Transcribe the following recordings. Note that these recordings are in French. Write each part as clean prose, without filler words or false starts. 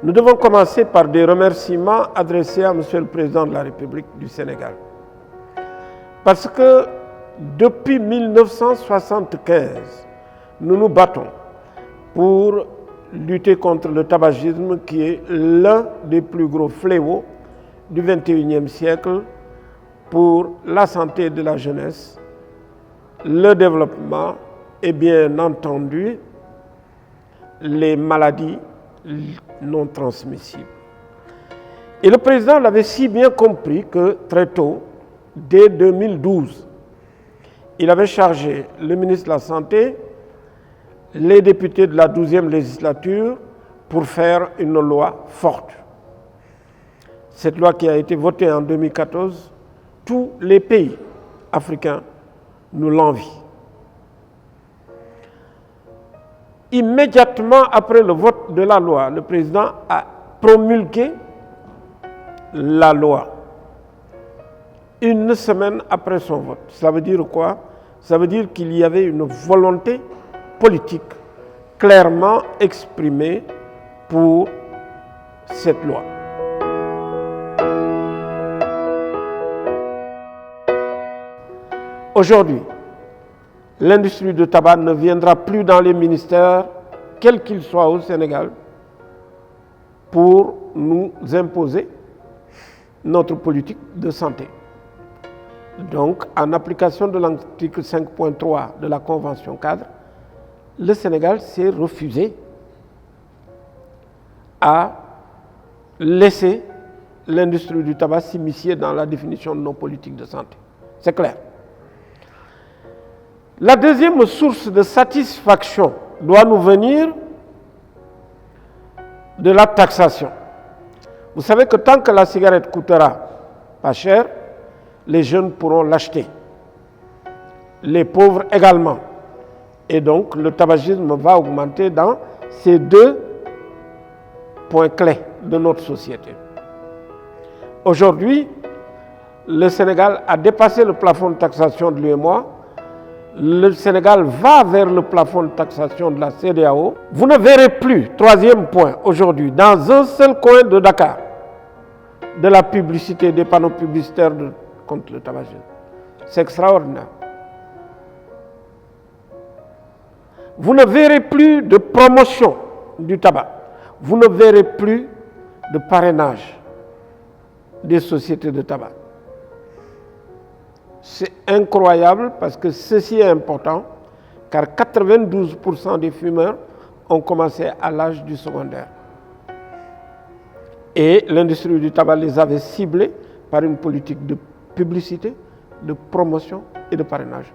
Nous devons commencer par des remerciements adressés à Monsieur le Président de la République du Sénégal. Parce que depuis 1975, nous nous battons pour lutter contre le tabagisme qui est l'un des plus gros fléaux du XXIe siècle pour la santé de la jeunesse, le développement et bien entendu les maladies non transmissibles. Et le président l'avait si bien compris que très tôt, dès 2012, il avait chargé le ministre de la Santé, les députés de la 12e législature pour faire une loi forte. Cette loi qui a été votée en 2014, tous les pays africains nous l'envient. Immédiatement après le vote de la loi, le président a promulgué la loi. Une semaine après son vote. Ça veut dire quoi? Ça veut dire qu'il y avait une volonté politique clairement exprimée pour cette loi. Aujourd'hui, l'industrie du tabac ne viendra plus dans les ministères, quels qu'ils soient au Sénégal, pour nous imposer notre politique de santé. Donc, en application de l'article 5.3 de la Convention cadre, le Sénégal s'est refusé à laisser l'industrie du tabac s'immiscer dans la définition de nos politiques de santé. C'est clair. La deuxième source de satisfaction doit nous venir de la taxation. Vous savez que tant que la cigarette coûtera pas cher, les jeunes pourront l'acheter. Les pauvres également. Et donc, le tabagisme va augmenter dans ces deux points clés de notre société. Aujourd'hui, le Sénégal a dépassé le plafond de taxation de l'UEMOA. Le Sénégal va vers le plafond de taxation de la CEDEAO. Vous ne verrez plus, troisième point, aujourd'hui, dans un seul coin de Dakar, de la publicité, des panneaux publicitaires contre le tabagisme. C'est extraordinaire. Vous ne verrez plus de promotion du tabac. Vous ne verrez plus de parrainage des sociétés de tabac. C'est incroyable parce que ceci est important, car 92% des fumeurs ont commencé à l'âge du secondaire. Et l'industrie du tabac les avait ciblés par une politique de publicité, de promotion et de parrainage.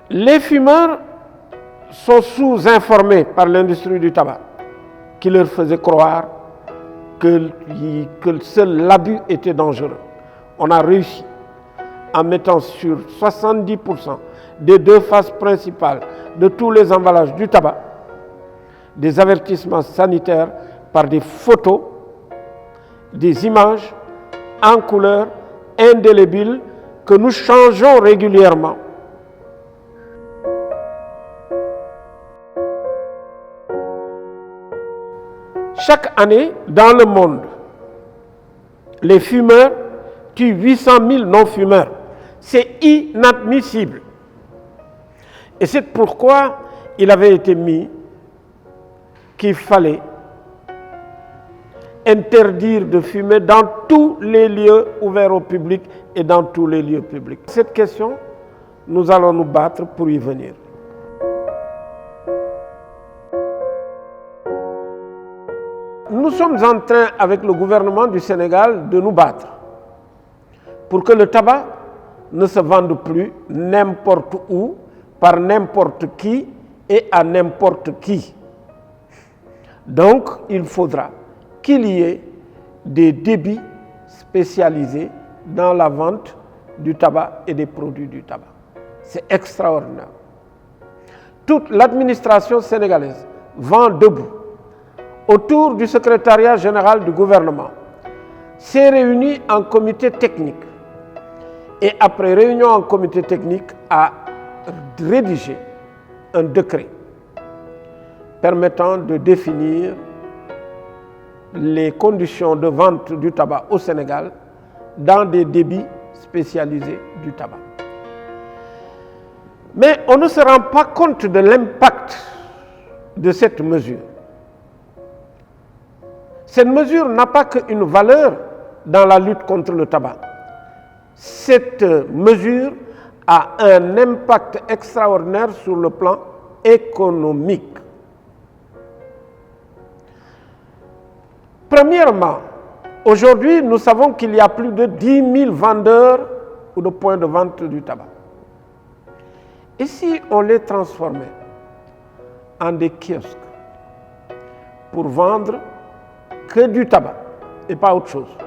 Les fumeurs sont sous-informés par l'industrie du tabac, qui leur faisait croire que seul l'abus était dangereux. On a réussi en mettant sur 70% des deux faces principales de tous les emballages du tabac des avertissements sanitaires par des photos, des images en couleur indélébiles que nous changeons régulièrement. Chaque année, dans le monde, les fumeurs tuent 800 000 non-fumeurs. C'est inadmissible. Et c'est pourquoi il avait été mis qu'il fallait interdire de fumer dans tous les lieux ouverts au public et dans tous les lieux publics. Cette question, nous allons nous battre pour y venir. Nous sommes en train, avec le gouvernement du Sénégal, de nous battre pour que le tabac ne se vende plus n'importe où, par n'importe qui et à n'importe qui. Donc, il faudra qu'il y ait des débits spécialisés dans la vente du tabac et des produits du tabac. C'est extraordinaire. Toute l'administration sénégalaise vend debout autour du secrétariat général du gouvernement, s'est réunie en comité technique et après réunion en comité technique a rédigé un décret permettant de définir les conditions de vente du tabac au Sénégal dans des débits spécialisés du tabac. Mais on ne se rend pas compte de l'impact de cette mesure. Cette mesure n'a pas qu'une valeur dans la lutte contre le tabac. Cette mesure a un impact extraordinaire sur le plan économique. Premièrement, aujourd'hui, nous savons qu'il y a plus de 10 000 vendeurs ou de points de vente du tabac. Et si on les transformait en des kiosques pour vendre que du tabac et pas autre chose,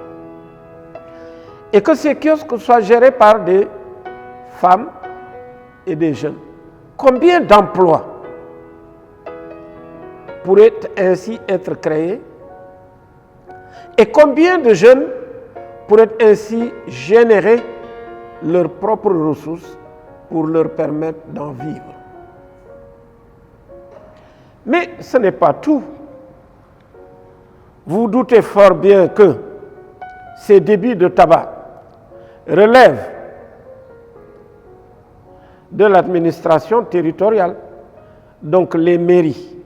et que ces kiosques soient gérés par des femmes et des jeunes, combien d'emplois pourraient ainsi être créés et combien de jeunes pourraient ainsi générer leurs propres ressources pour leur permettre d'en vivre. Mais ce n'est pas tout. Vous doutez fort bien que ces débits de tabac relèvent de l'administration territoriale, donc les mairies,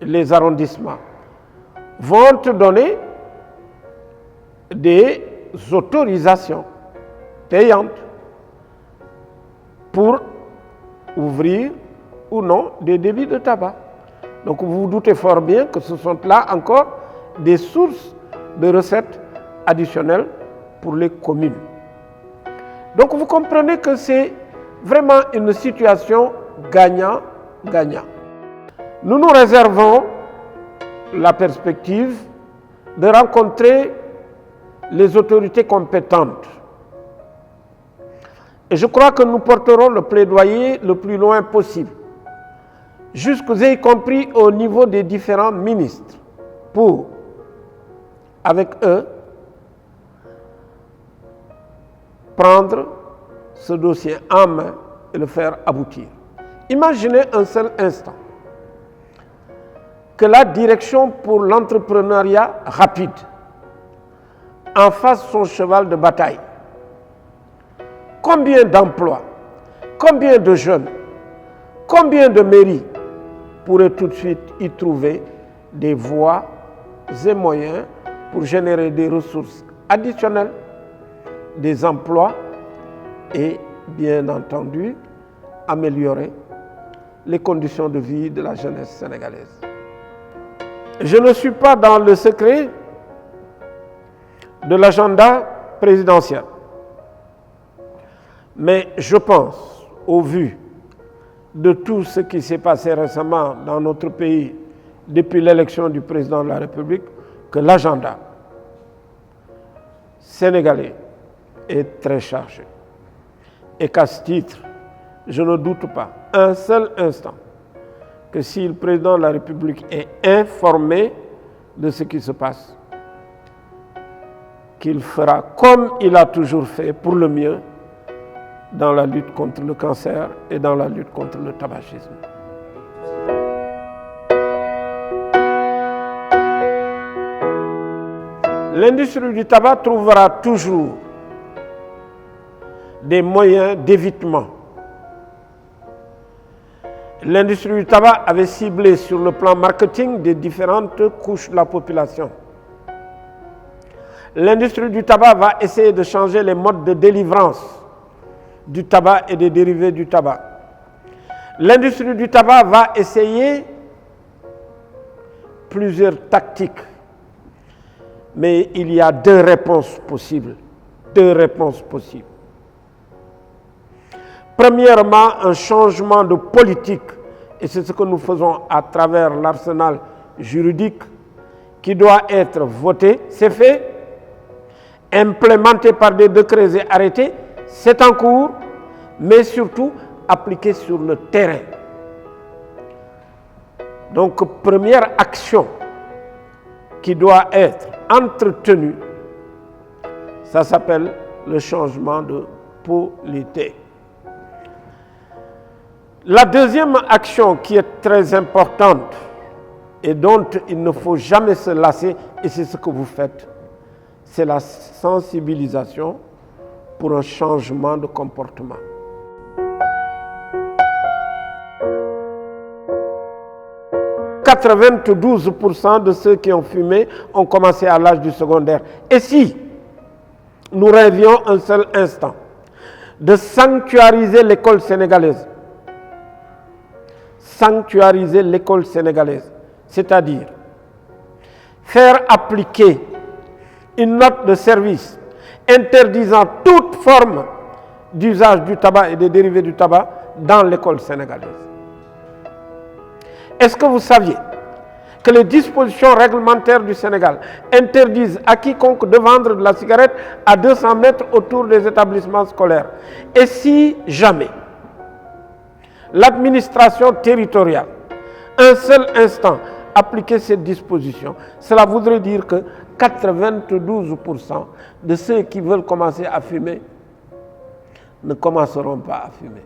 les arrondissements vont te donner des autorisations payantes pour ouvrir ou non des débits de tabac. Donc vous vous doutez fort bien que ce sont là encore des sources de recettes additionnelles pour les communes. Donc vous comprenez que c'est vraiment une situation gagnant-gagnant. Nous nous réservons la perspective de rencontrer les autorités compétentes. Et je crois que nous porterons le plaidoyer le plus loin possible, y compris au niveau des différents ministres, pour, avec eux, prendre ce dossier en main et le faire aboutir. Imaginez un seul instant que la direction pour l'entrepreneuriat rapide en fasse son cheval de bataille. Combien d'emplois, combien de jeunes, combien de mairies pourraient tout de suite y trouver des voies et moyens pour générer des ressources additionnelles, des emplois et, bien entendu, améliorer les conditions de vie de la jeunesse sénégalaise. Je ne suis pas dans le secret de l'agenda présidentiel, mais je pense, au vu de tout ce qui s'est passé récemment dans notre pays depuis l'élection du président de la République, que l'agenda sénégalais est très chargé. Et qu'à ce titre, je ne doute pas un seul instant que si le président de la République est informé de ce qui se passe, qu'il fera comme il a toujours fait pour le mieux dans la lutte contre le cancer et dans la lutte contre le tabagisme. L'industrie du tabac trouvera toujours des moyens d'évitement. L'industrie du tabac avait ciblé sur le plan marketing des différentes couches de la population. L'industrie du tabac va essayer de changer les modes de délivrance du tabac et des dérivés du tabac. L'industrie du tabac va essayer plusieurs tactiques. Mais il y a deux réponses possibles. Premièrement, un changement de politique, et c'est ce que nous faisons à travers l'arsenal juridique qui doit être voté, c'est fait, implémenté par des décrets et arrêtés, c'est en cours, mais surtout appliqué sur le terrain. Donc, première action qui doit être entretenue, ça s'appelle le changement de politique. La deuxième action qui est très importante, et dont il ne faut jamais se lasser, et c'est ce que vous faites, c'est la sensibilisation pour un changement de comportement. « 92% de ceux qui ont fumé ont commencé à l'âge du secondaire. Et si nous rêvions un seul instant de sanctuariser l'école sénégalaise, c'est-à-dire faire appliquer une note de service interdisant toute forme d'usage du tabac et des dérivés du tabac dans l'école sénégalaise. Est-ce que vous saviez que les dispositions réglementaires du Sénégal interdisent à quiconque de vendre de la cigarette à 200 mètres autour des établissements scolaires? Et si jamais l'administration territoriale, un seul instant, appliquait cette disposition, cela voudrait dire que 92% de ceux qui veulent commencer à fumer ne commenceront pas à fumer.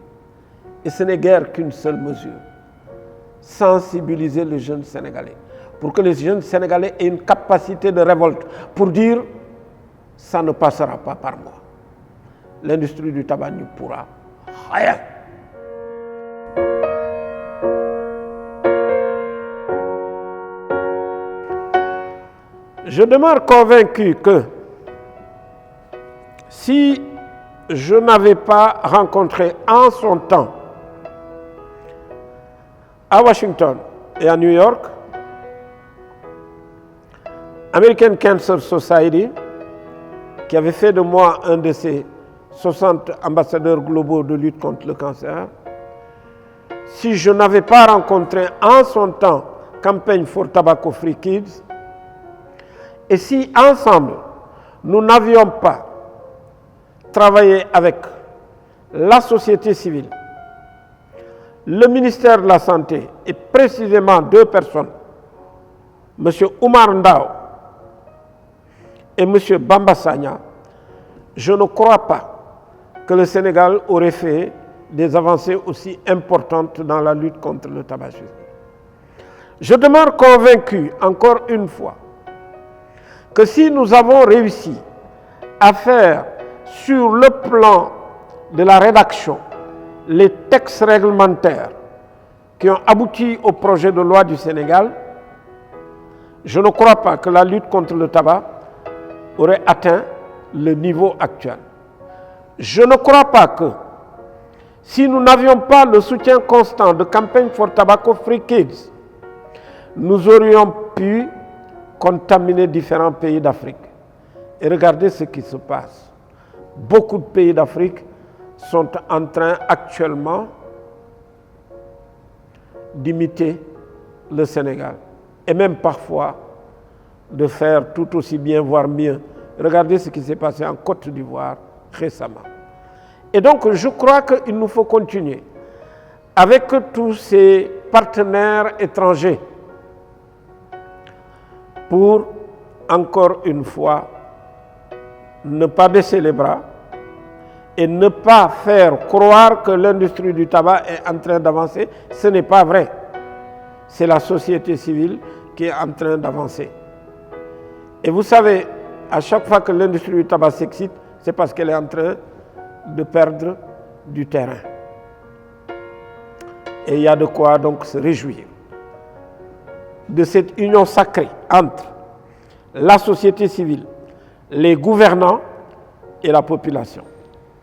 Et ce n'est guère qu'une seule mesure: sensibiliser les jeunes Sénégalais, pour que les jeunes Sénégalais aient une capacité de révolte, pour dire « ça ne passera pas par moi ». L'industrie du tabac n'y pourra rien. Je demeure convaincu que si je n'avais pas rencontré en son temps à Washington et à New York American Cancer Society, qui avait fait de moi un de ses 60 ambassadeurs globaux de lutte contre le cancer, si je n'avais pas rencontré en son temps Campaign for Tobacco Free Kids, et si ensemble nous n'avions pas travaillé avec la société civile, le ministère de la Santé et précisément deux personnes, M. Oumar Ndao et M. Bamba Sagna, je ne crois pas que le Sénégal aurait fait des avancées aussi importantes dans la lutte contre le tabagisme. Je demeure convaincu, encore une fois, que si nous avons réussi à faire sur le plan de la rédaction les textes réglementaires qui ont abouti au projet de loi du Sénégal, je ne crois pas que la lutte contre le tabac aurait atteint le niveau actuel. Je ne crois pas que si nous n'avions pas le soutien constant de Campaign for Tobacco Free Kids, nous aurions pu contaminer différents pays d'Afrique. Et regardez ce qui se passe. Beaucoup de pays d'Afrique sont en train actuellement d'imiter le Sénégal. Et même parfois de faire tout aussi bien, voire mieux. Regardez ce qui s'est passé en Côte d'Ivoire récemment. Et donc je crois qu'il nous faut continuer avec tous ces partenaires étrangers pour, encore une fois, ne pas baisser les bras et ne pas faire croire que l'industrie du tabac est en train d'avancer. Ce n'est pas vrai. C'est la société civile qui est en train d'avancer. Et vous savez, à chaque fois que l'industrie du tabac s'excite, c'est parce qu'elle est en train de perdre du terrain. Et il y a de quoi donc se réjouir de cette union sacrée entre la société civile, les gouvernants et la population.